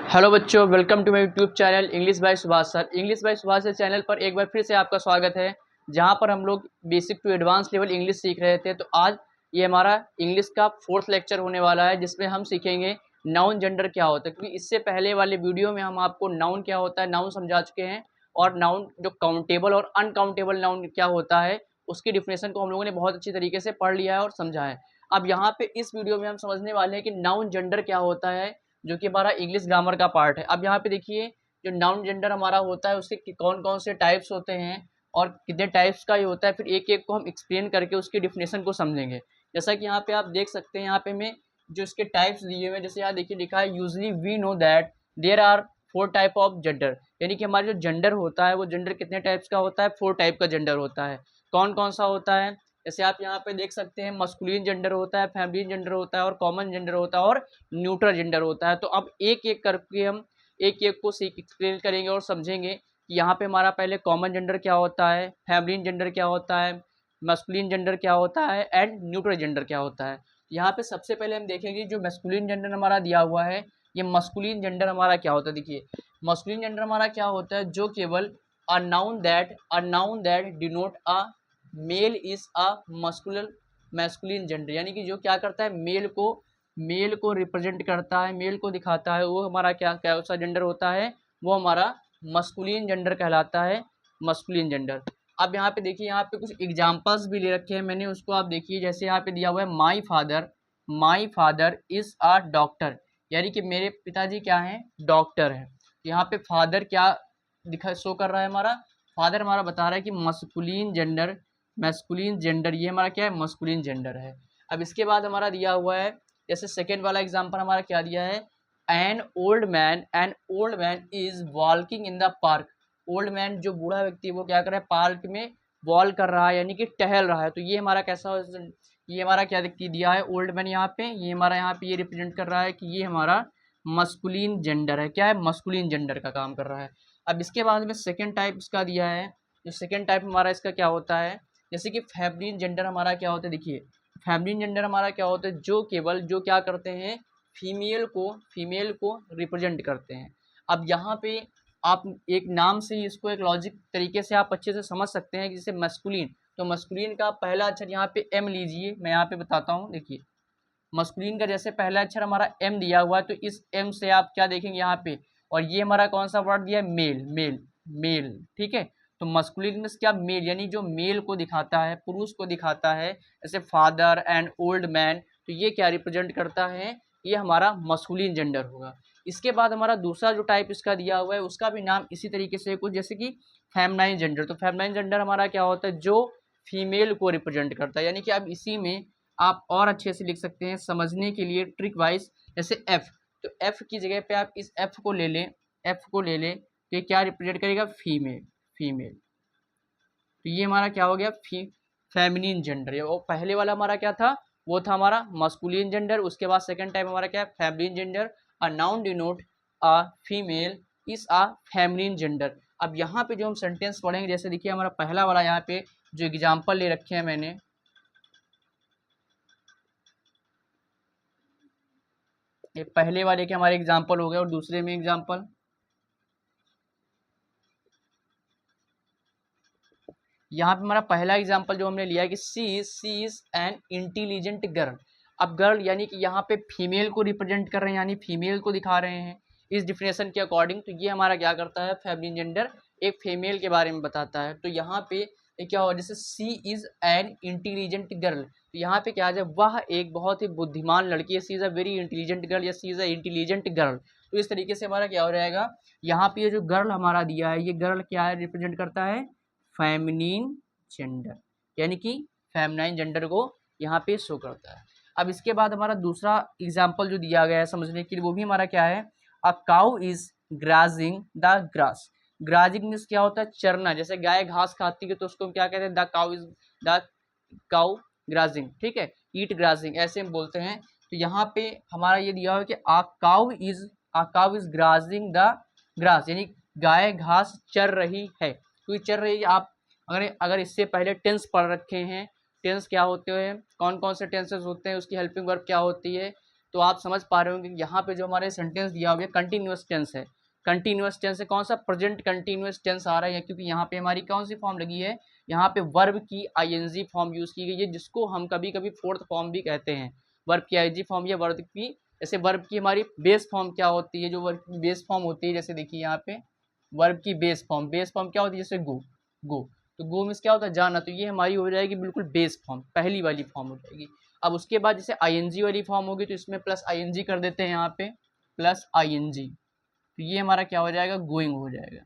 Hello बच्चों, welcome to my YouTube channel English by Subhash sir. English by Subhash sir channel पर एक बार फिर से आपका स्वागत है, जहां पर हम लोग basic to advance level English सीख रहे थे। तो आज ये हमारा इंग्लिश का 4th लेक्चर होने वाला है, जिसमें हम सीखेंगे नाउन जेंडर क्या होता है। क्योंकि इससे पहले वाले वीडियो में हम आपको नाउन क्या होता है, नाउन समझा चुके हैं, और नाउन जो काउंटेबल और अनकाउंटेबल नाउन क्या होता है उसकी डिफिनेशन को हम लोगों ने बहुत अच्छी तरीके से पढ़ लिया है और समझा है। अब यहाँ पे इस वीडियो में हम समझने वाले हैं कि नाउन जेंडर क्या होता है, जो कि हमारा इंग्लिश ग्रामर का पार्ट है। अब यहाँ पे देखिए, जो नाउन जेंडर हमारा होता है उसके कौन कौन से टाइप्स होते हैं और कितने टाइप्स का ये होता है, फिर एक एक को हम एक्सप्लेन करके उसकी डिफिनेशन को समझेंगे। जैसा कि यहाँ पे आप देख सकते हैं, यहाँ पे मैं जो इसके टाइप्स दिए हुए हैं, जैसे यहाँ देखिए लिखा है usually we know that there are 4 type of gender. यानी कि हमारा जो जेंडर होता है वो जेंडर कितने टाइप्स का होता है, 4 टाइप का जेंडर होता है। कौन कौन सा होता है, जैसे आप यहाँ पे देख सकते हैं, मस्कुलिन जेंडर होता है, फेमिनिन जेंडर होता है, और कॉमन जेंडर होता है, और न्यूट्रल जेंडर होता है। तो अब एक एक करके हम एक एक को सीख एक्सप्लेन करेंगे और समझेंगे कि यहाँ पे हमारा पहले कॉमन जेंडर क्या होता है, फेमिनिन जेंडर क्या होता है, मस्कुलिन जेंडर क्या होता है, एंड न्यूट्रल जेंडर क्या होता है। यहाँ पे सबसे पहले हम देखेंगे जो मस्कुलिन जेंडर हमारा दिया हुआ है, ये मस्कुलिन जेंडर हमारा क्या होता है। देखिए, मस्कुलिन जेंडर हमारा क्या होता है, जो केवल a noun that denote a male is a masculine gender. यानी कि जो क्या करता है, मेल को रिप्रेजेंट करता है, मेल को दिखाता है, वो हमारा क्या क्या सा जेंडर होता है, वो हमारा मस्कुलिन जेंडर कहलाता है, मस्कुलिन जेंडर। अब यहाँ पे देखिए, यहाँ पे कुछ एग्जांपल्स भी ले रखे हैं मैंने, उसको आप देखिए। जैसे यहाँ पे दिया हुआ है my father is a doctor. यानी कि मेरे पिताजी क्या हैं, डॉक्टर हैं। यहाँ पे फादर क्या दिखा शो कर रहा है, हमारा फादर हमारा बता रहा है कि मैस्कुलिन जेंडर ये हमारा क्या है, मस्कुलिन जेंडर है। अब इसके बाद हमारा दिया हुआ है, जैसे सेकेंड वाला एग्जांपल हमारा क्या दिया है, an old man is walking in the park. Old man जो बूढ़ा व्यक्ति वो क्या कर रहा है, पार्क में वॉल कर रहा है, यानी कि टहल रहा है। तो ये हमारा कैसा, ये हमारा क्या दिया है, ओल्ड मैन। यहाँ पे ये हमारा यहाँ पे ये रिप्रेजेंट कर रहा है कि ये हमारा मस्कुलिन जेंडर है, क्या है, मस्कुलिन जेंडर का काम कर रहा है। अब इसके बाद में सेकेंड टाइप इसका दिया है, जो सेकेंड टाइप हमारा इसका क्या होता है, जैसे कि फेमिनिन जेंडर हमारा क्या होता है। देखिए, फेमिनिन जेंडर हमारा क्या होता है, जो केवल जो क्या करते हैं, फीमेल को रिप्रेजेंट करते हैं। अब यहाँ पे आप एक नाम से ही इसको एक लॉजिक तरीके से आप अच्छे से समझ सकते हैं कि जैसे मस्कुलिन, तो मस्कुलिन का पहला अक्षर यहाँ पे एम लीजिए, मैं यहाँ पे बताता हूँ। देखिए, मस्कुलिन का जैसे पहला अक्षर हमारा एम दिया हुआ है, तो इस एम से आप क्या देखेंगे यहाँ पे, और ये हमारा कौन सा वर्ड दिया है, मेल। ठीक है, तो मस्कुलिन में क्या, मेल, यानी जो मेल को दिखाता है, पुरुष को दिखाता है, जैसे फादर एंड ओल्ड मैन, तो ये क्या रिप्रेजेंट करता है, ये हमारा मस्कुलिन जेंडर होगा। इसके बाद हमारा दूसरा जो टाइप इसका दिया हुआ है, उसका भी नाम इसी तरीके से कुछ, जैसे कि फेमिनाइन जेंडर। तो फेमिनाइन जेंडर हमारा क्या होता है, जो फीमेल को रिप्रेजेंट करता है। यानी कि अब इसी में आप और अच्छे से लिख सकते हैं समझने के लिए ट्रिक वाइज, जैसे एफ, तो एफ की जगह पे आप इस एफ को ले लें, तो ये क्या रिप्रेजेंट करेगा, फीमेल। तो ये हमारा क्या हो गया, फेमिनिन जेंडर। वो पहले वाला हमारा क्या था, वो था हमारा मस्कुलिन जेंडर। उसके बाद सेकंड टाइप हमारा क्या है, feminine gender. A noun denote a female is a feminine gender. अब यहाँ पे जो हम सेंटेंस पढ़ेंगे, जैसे देखिए हमारा पहला वाला यहाँ पे जो एग्जाम्पल ले रखे हैं मैंने, ये पहले वाले के हमारे एग्जाम्पल हो गए, और दूसरे में एग्जाम्पल, यहाँ पे हमारा पहला एग्जाम्पल जो हमने लिया है कि सी इज एन इंटेलिजेंट गर्ल। अब गर्ल यानी कि यहाँ पे फीमेल को रिप्रेजेंट कर रहे हैं, यानी फीमेल को दिखा रहे हैं इस डिफिनेशन के अकॉर्डिंग। तो ये हमारा क्या करता है, फेमिनिन जेंडर एक फीमेल के बारे में बताता है। तो यहाँ पे क्या होगा, जैसे सी इज एन इंटेलिजेंट गर्ल, तो यहाँ पे क्या आ जाए, वह एक बहुत ही बुद्धिमान लड़की है, she is a very intelligent girl, या she is a intelligent girl. तो इस तरीके से हमारा क्या हो जाएगा, यहाँ पे ये जो गर्ल हमारा दिया है, ये गर्ल क्या है, रिप्रेजेंट करता है फेमिनिन जेंडर, यानी कि फेमिनाइन जेंडर को यहाँ पे शो करता है। अब इसके बाद हमारा दूसरा एग्जाम्पल जो दिया गया है समझने के लिए, वो भी हमारा क्या है, a cow is grazing the grass. Grazing means क्या होता है, चरना। जैसे गाय घास खाती है तो उसको क्या कहते हैं, द काउ ग्राजिंग। ठीक है, ईट ग्राजिंग ऐसे हम बोलते हैं। तो यहाँ पे हमारा ये दिया हुआ है कि आ cow is grazing the grass, यानी गाय घास चर रही है। क्योंकि चर रही है, आप अगर इससे पहले टेंस पढ़ रखे हैं, टेंस क्या होते हैं, कौन कौन से टेंसेस होते हैं, उसकी हेल्पिंग वर्ब क्या होती है, तो आप समझ पा रहे होंगे कि यहाँ पे जो हमारे सेंटेंस दिया हुआ है कंटिन्यूअस टेंस है। कंटिन्यूअस टेंस है, कौन सा? प्रेजेंट कंटिन्यूअस टेंस आ रहा है, क्योंकि यहाँ पे हमारी कौन सी फॉर्म लगी है? यहाँ पे वर्ब की आईएनजी फॉर्म यूज की गई है, जिसको हम कभी कभी फोर्थ फॉर्म भी कहते हैं। वर्ब की आईएनजी फॉर्म या वर्ब की, जैसे वर्ब की हमारी बेस फॉर्म क्या होती है? जो वर्ब की बेस फॉर्म होती है, जैसे देखिए यहाँ पे वर्ब की बेस फॉर्म क्या होती है? जैसे गो, गो, तो गो मीन्स क्या होता है? जाना, तो ये हमारी हो जाएगी बिल्कुल बेस फॉर्म, पहली वाली फॉर्म हो जाएगी। अब उसके बाद जैसे आईएनजी वाली फॉर्म होगी तो इसमें प्लस आईएनजी कर देते हैं, यहाँ पे प्लस आईएनजी, तो ये हमारा क्या हो जाएगा? गोइंग हो जाएगा।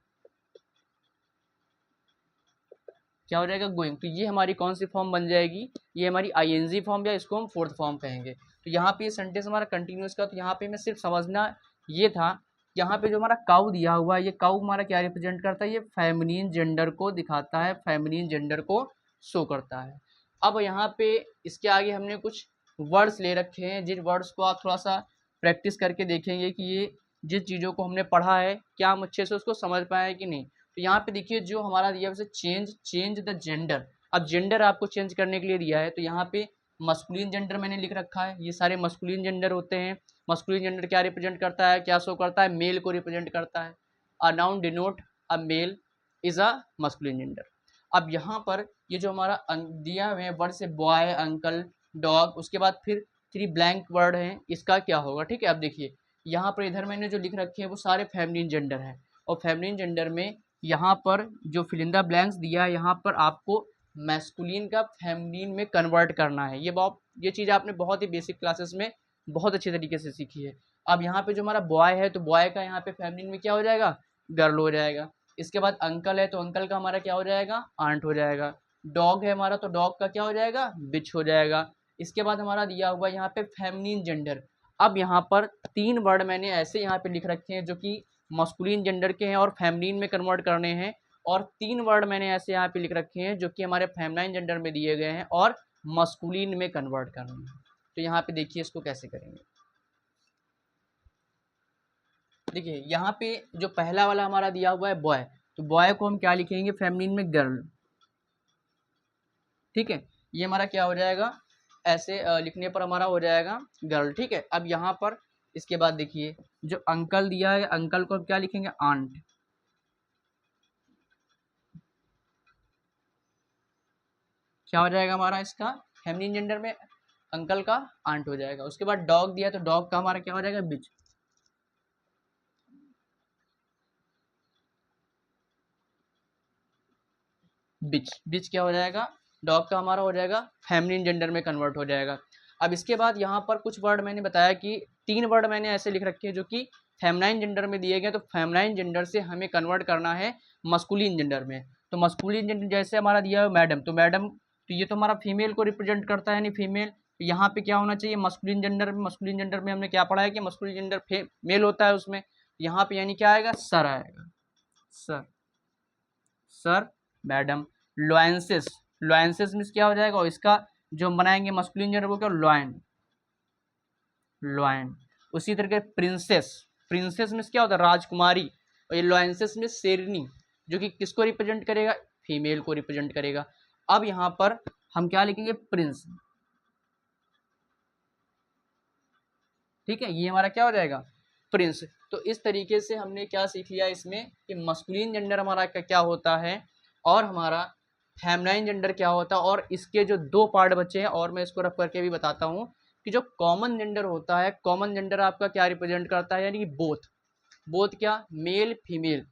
क्या हो जाएगा? गोइंग। तो ये हमारी कौन सी फॉर्म बन जाएगी? ये हमारी आईएनजी फॉर्म, या इसको हम फोर्थ फॉर्म कहेंगे। तो यहाँ पे ये सेंटेंस हमारा कंटिन्यूअस का, तो यहाँ पे मैं सिर्फ समझना ये था, यहाँ पे जो हमारा काउ दिया हुआ है, ये काउ हमारा क्या रिप्रेजेंट करता है? ये फेमिनिन जेंडर को दिखाता है, फेमिनिन जेंडर को शो करता है। अब यहाँ पे इसके आगे हमने कुछ वर्ड्स ले रखे हैं, जिन वर्ड्स को आप थोड़ा सा प्रैक्टिस करके देखेंगे कि ये जिस चीज़ों को हमने पढ़ा है क्या हम अच्छे से उसको समझ पाए कि नहीं। तो यहाँ पे देखिए जो हमारा दिया है चेंज द जेंडर। अब जेंडर आपको चेंज करने के लिए दिया है, तो यहाँ पे मस्कुलिन जेंडर मैंने लिख रखा है, ये सारे मस्कुलिन जेंडर होते हैं। मस्कुलिन जेंडर क्या रिप्रेजेंट करता है, क्या शो करता है? मेल को रिप्रेजेंट करता है। A noun denote a male is a masculine gender. अब यहाँ पर ये जो हमारा दिया हुए वर्ड से बॉय, अंकल, डॉग, उसके बाद फिर 3 ब्लैंक वर्ड हैं, इसका क्या होगा? ठीक है, अब देखिए यहाँ पर इधर मैंने जो लिख रखे हैं वो सारे फेमिनिन जेंडर हैं, और फेमिनिन जेंडर में यहाँ पर जो फिल इन द ब्लैंक्स दिया है, यहाँ पर आपको मैस्कुलिन का फेमिनिन में कन्वर्ट करना है। ये चीज़ आपने बहुत ही बेसिक क्लासेस में बहुत अच्छे तरीके से सीखी है। अब यहाँ पे जो हमारा बॉय है, तो बॉय का यहाँ पे फेमिनिन में क्या हो जाएगा? गर्ल हो जाएगा। इसके बाद अंकल है, तो अंकल का हमारा क्या हो जाएगा? आंट हो जाएगा। डॉग है हमारा, तो डॉग का क्या हो जाएगा? बिच हो जाएगा। इसके बाद हमारा दिया हुआ यहाँ पे फेमिनिन जेंडर। अब यहाँ पर 3 वर्ड मैंने ऐसे यहाँ पे लिख रखे हैं जो कि मस्कुलिन जेंडर के हैं और फेमिनिन में कन्वर्ट करने हैं, और 3 वर्ड मैंने ऐसे यहाँ पे लिख रखे हैं जो कि हमारे फेमिनाइन जेंडर में दिए गए हैं और मस्कुलिन में कन्वर्ट करने हैं। तो यहाँ पे देखिए इसको कैसे करेंगे। देखिए यहाँ पे जो पहला वाला हमारा दिया हुआ है बॉय, तो बॉय को हम क्या लिखेंगे? फेमिनिन में गर्ल। ठीक है, ये हमारा क्या हो जाएगा? ऐसे लिखने पर हमारा हो जाएगा गर्ल। ठीक है, अब यहाँ पर इसके बाद देखिए जो अंकल दिया है, अंकल को क्या लिखेंगे? आंट। क्या हो जाएगा हमारा इसका? फेमिनिन जेंडर में अंकल का आंट हो जाएगा। उसके बाद डॉग दिया, तो डॉग का हमारा क्या हो जाएगा? बिच। बिच, बिच क्या हो जाएगा? डॉग का हमारा हो जाएगा फेमिनिन जेंडर में कन्वर्ट हो जाएगा। अब इसके बाद यहाँ पर कुछ वर्ड मैंने बताया कि 3 वर्ड मैंने ऐसे लिख रखे हैं जो कि फेमिनाइन जेंडर में दिए गए, तो फेमिनाइन जेंडर से हमें कन्वर्ट करना है मस्कुलिन जेंडर में। तो मस्कुलिन जेंडर जैसे हमारा दिया है मैडम, तो मैडम, तो ये तो हमारा फीमेल को रिप्रेजेंट करता है, नहीं फीमेल। तो यहाँ पे क्या होना चाहिए? मस्कुलिन जेंडर में। मस्कुलिन जेंडर में हमने क्या पढ़ा है कि मस्कुलिन जेंडर मेल होता है उसमें। यहाँ पे यानी क्या आएगा? सर आएगा, सर, सर, मैडम। लॉयंसेस, लॉयंसेस मीन्स क्या हो जाएगा? और इसका जो हम बनाएंगे मस्कुलिन जेंडर वो क्या? Lion, lion. उसी तरीके प्रिंसेस, प्रिंसेस मीन्स क्या होता है? राजकुमारी। और ये लॉयंसेस मीन्स शेरनी, जो कि किसको रिप्रेजेंट करेगा? फीमेल को रिप्रेजेंट करेगा। अब यहाँ पर हम क्या लिखेंगे? प्रिंस। ठीक है, ये हमारा क्या हो जाएगा? प्रिंस। तो इस तरीके से हमने क्या सीख लिया इसमें कि मस्कुलिन जेंडर हमारा क्या होता है और हमारा फेमिनाइन जेंडर क्या होता है, और इसके जो 2 पार्ट बचे हैं, और मैं इसको रख करके भी बताता हूँ कि जो कॉमन जेंडर होता है, कॉमन जेंडर आपका क्या रिप्रेजेंट करता है? यानी कि बोथ, बोथ क्या? मेल फीमेल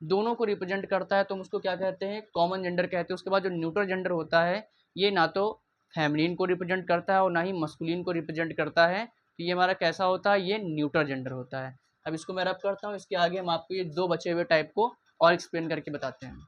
दोनों को रिप्रेजेंट करता है, तो हम उसको क्या कहते हैं? कॉमन जेंडर कहते हैं। उसके बाद जो न्यूट्रल जेंडर होता है, ये ना तो फेमिनिन को रिप्रेजेंट करता है और ना ही मस्कुलिन को रिप्रेजेंट करता है, तो ये हमारा कैसा होता है? ये न्यूट्रल जेंडर होता है। अब इसको मैं रब करता हूँ, इसके आगे हम आपको ये 2 बचे हुए टाइप को और एक्सप्लेन करके बताते हैं।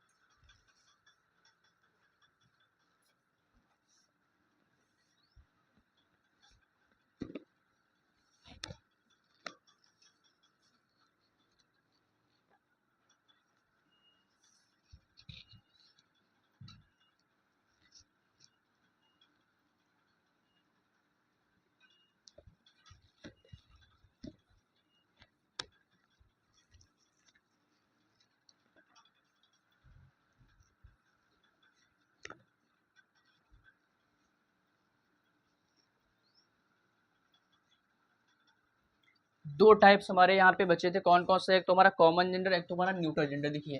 दो टाइप्स हमारे यहाँ पे बचे थे, कौन कौन से? एक तो हमारा कॉमन जेंडर, एक तो हमारा न्यूट्रल जेंडर। देखिए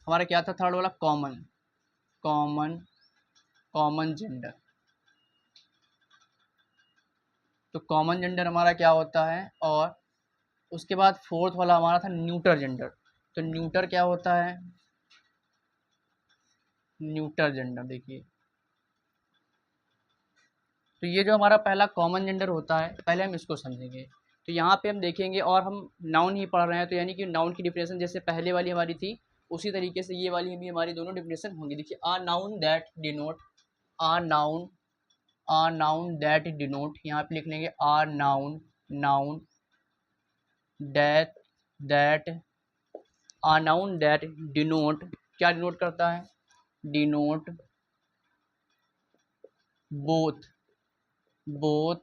हमारा क्या था, थर्ड वाला कॉमन, कॉमन कॉमन जेंडर। तो कॉमन जेंडर हमारा क्या होता है, और उसके बाद फोर्थ वाला हमारा था न्यूटर जेंडर। तो न्यूटर क्या होता है, न्यूटर जेंडर। देखिए तो ये जो हमारा पहला कॉमन जेंडर होता है, पहले हम इसको समझेंगे। तो यहाँ पे हम देखेंगे, और हम नाउन ही पढ़ रहे हैं, तो यानी कि नाउन की डिफिनेशन जैसे पहले वाली हमारी थी, उसी तरीके से ये वाली भी हमारी दोनों डिफिनेशन होंगी। देखिए a noun that denote, a noun, a noun that denote, यहाँ पे लिख लेंगे a noun, noun that, that, a noun that denote, क्या डिनोट करता है, denote both, both,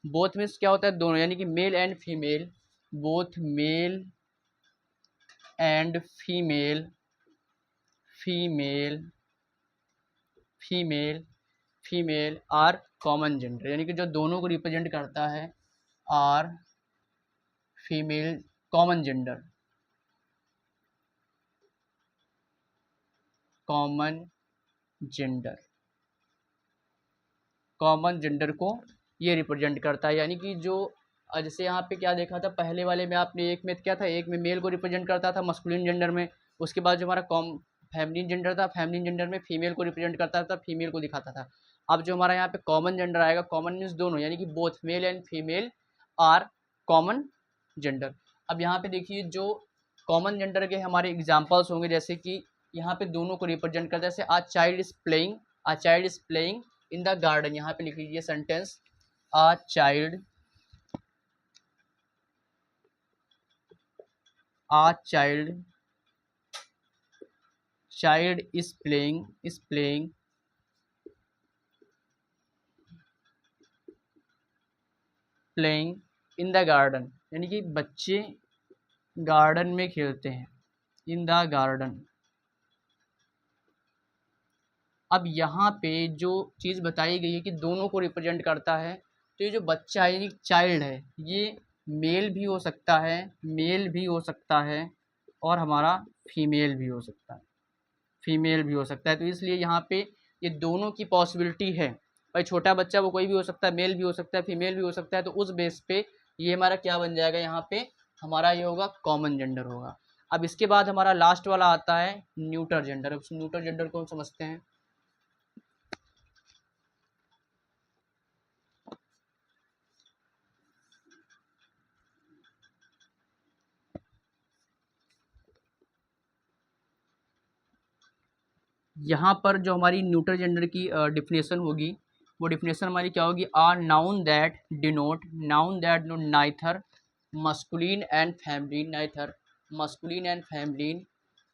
both means क्या होता है, दोनों, यानी कि male and female, both male and female, female, female, female are common gender, यानी कि जो दोनों को रिप्रेजेंट करता है, are female common gender, common gender, common gender को ये रिप्रेजेंट करता है। यानी कि जो जैसे यहाँ पे क्या देखा था, पहले वाले में आपने एक में क्या था, एक में मेल को रिप्रेजेंट करता था मस्कुलिन जेंडर में, उसके बाद जो हमारा कॉम फेमिनिन जेंडर था, फेमिनिन जेंडर में फीमेल को रिप्रेजेंट करता था, फीमेल को दिखाता था। अब जो हमारा यहाँ पे कॉमन जेंडर आएगा, कॉमन मीन्स दोनों, यानी कि both male and female are common gender. अब यहाँ पे देखिए जो कॉमन जेंडर के हमारे एग्जाम्पल्स होंगे, जैसे कि यहाँ पे दोनों को रिप्रेजेंट करते हैं, जैसे a child is playing, a child is playing in the garden, यहाँ पे लिख लीजिए sentence, a child, a child, child is playing, is playing playing in the garden, यानी कि बच्चे गार्डन में खेलते हैं, इन द गार्डन। अब यहाँ पे जो चीज़ बताई गई है कि दोनों को रिप्रेजेंट करता है, तो ये जो बच्चा है यानी चाइल्ड है, ये मेल भी हो सकता है, मेल भी हो सकता है, और हमारा फीमेल भी हो सकता है, फीमेल भी हो सकता है। तो इसलिए यहाँ पे ये दोनों की पॉसिबिलिटी है। भाई छोटा बच्चा वो कोई भी हो सकता है, मेल भी हो सकता है, फीमेल भी हो सकता है, तो उस बेस पे ये हमारा क्या बन जाएगा, यहाँ पे हमारा ये होगा कॉमन जेंडर होगा। अब इसके बाद हमारा लास्ट वाला आता है न्यूटर जेंडर। अब न्यूटर जेंडर को हम समझते हैं। यहाँ पर जो हमारी न्यूट्रल जेंडर की डिफिनेशन होगी, वो डिफिनेशन हमारी क्या होगी, are noun that denote, noun that denote neither masculine and feminine, neither masculine and feminine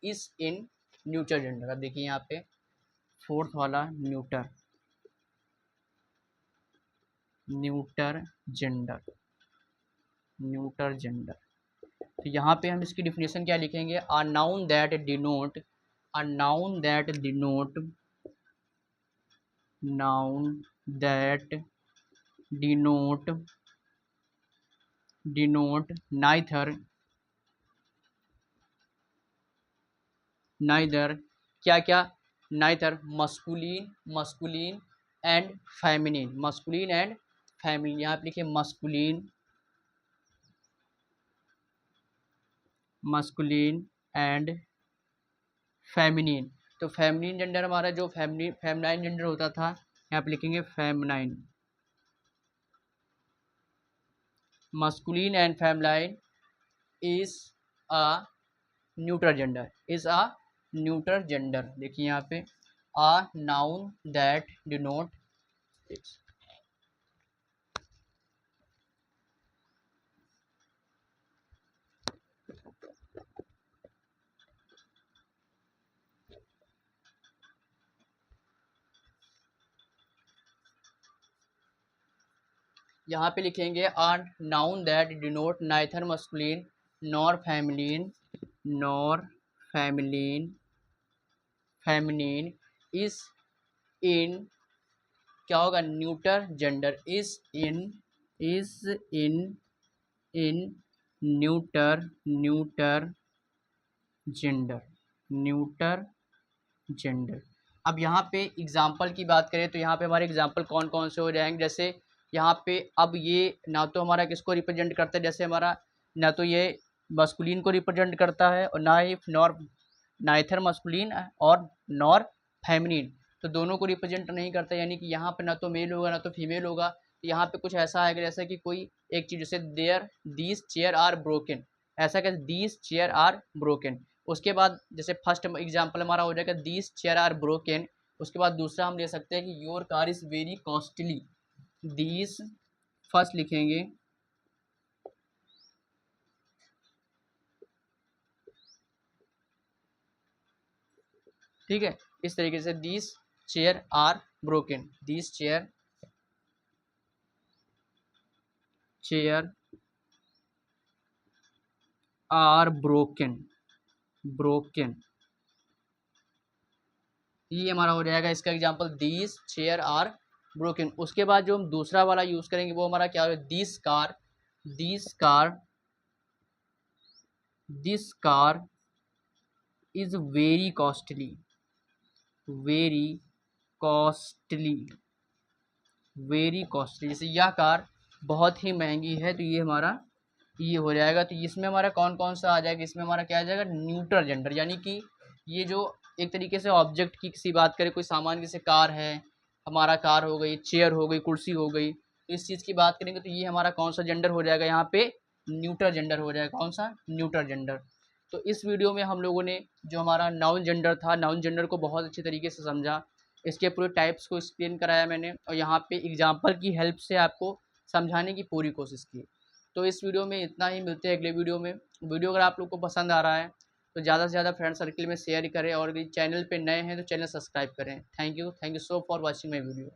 is in neutral gender. अब देखिए यहाँ पे फोर्थ वाला neuter, neuter gender, neuter gender. तो यहाँ पे हम इसकी डिफिनेशन क्या लिखेंगे, are noun that denote, a noun that denote, noun that denote, denote neither, neither क्या क्या, neither masculine, masculine and feminine, masculine and feminine, यहाँ पे लिखिए masculine, masculine and feminine। तो फेमिनिन जेंडर हमारा जो फेमिनाइन जेंडर होता था, यहाँ पे लिखेंगे feminine, masculine and feminine is a neutral gender, is a neutral gender. देखिए यहाँ पे आ नाउन दैट डिनोट, यहाँ पे लिखेंगे आ noun that denote neither masculine nor feminine, nor feminine, feminine is इन, क्या होगा, neutral gender, is in, is in, in neuter gender, neuter gender. अब यहाँ पे एग्जाम्पल की बात करें तो यहाँ पे हमारे एग्जाम्पल कौन कौन से हो जाएंगे, जैसे यहाँ पे अब ये ना तो हमारा किसको रिप्रेजेंट करता है, जैसे हमारा ना तो ये मस्कुलिन को रिप्रेजेंट करता है और ना ही नाइथर मस्कुलिन और नॉर फेमिनिन, तो दोनों को रिप्रेजेंट नहीं करता, यानी कि यहाँ पे ना तो मेल होगा ना तो फीमेल होगा। तो यहाँ पे कुछ ऐसा आएगा जैसे कि कोई एक चीज़, जैसे दीज चेयर आर ब्रोकन, ऐसा कैसे दीज चेयर आर ब्रोकन। उसके बाद जैसे फर्स्ट एग्जाम्पल हमारा हो जाएगा दीज चेयर आर ब्रोकन। उसके बाद दूसरा हम ले सकते हैं कि your car is very costly, these first लिखेंगे, ठीक है। इस तरीके से these chair are broken, these chair are broken, ये हमारा हो जाएगा इसका example, these chair are broken. उसके बाद जो हम दूसरा वाला यूज करेंगे वो हमारा क्या होगा, this car is very costly, जैसे यह कार बहुत ही महंगी है, तो ये हमारा ये हो जाएगा। तो इसमें हमारा कौन कौन सा आ जाएगा, इसमें हमारा क्या आ जाएगा, न्यूट्रल जेंडर, यानी कि ये जो एक तरीके से ऑब्जेक्ट की किसी बात करें, कोई सामान जैसे कार है, हमारा कार हो गई, चेयर हो गई, कुर्सी हो गई, तो इस चीज़ की बात करेंगे तो ये हमारा कौन सा जेंडर हो जाएगा, यहाँ पे न्यूट्रल जेंडर हो जाएगा। कौन सा, न्यूट्रल जेंडर। तो इस वीडियो में हम लोगों ने जो हमारा नाउन जेंडर था, नाउन जेंडर को बहुत अच्छी तरीके से समझा, इसके पूरे टाइप्स को एक्सप्लेन कराया मैंने, और यहाँ पे एग्जाम्पल की हेल्प से आपको समझाने की पूरी कोशिश की। तो इस वीडियो में इतना ही, मिलते हैं अगले वीडियो में। वीडियो अगर आप लोग को पसंद आ रहा है तो ज़्यादा से ज़्यादा फ्रेंड सर्कल में शेयर करें, और चैनल पे नए हैं तो चैनल सब्सक्राइब करें। Thank you so for watching my video.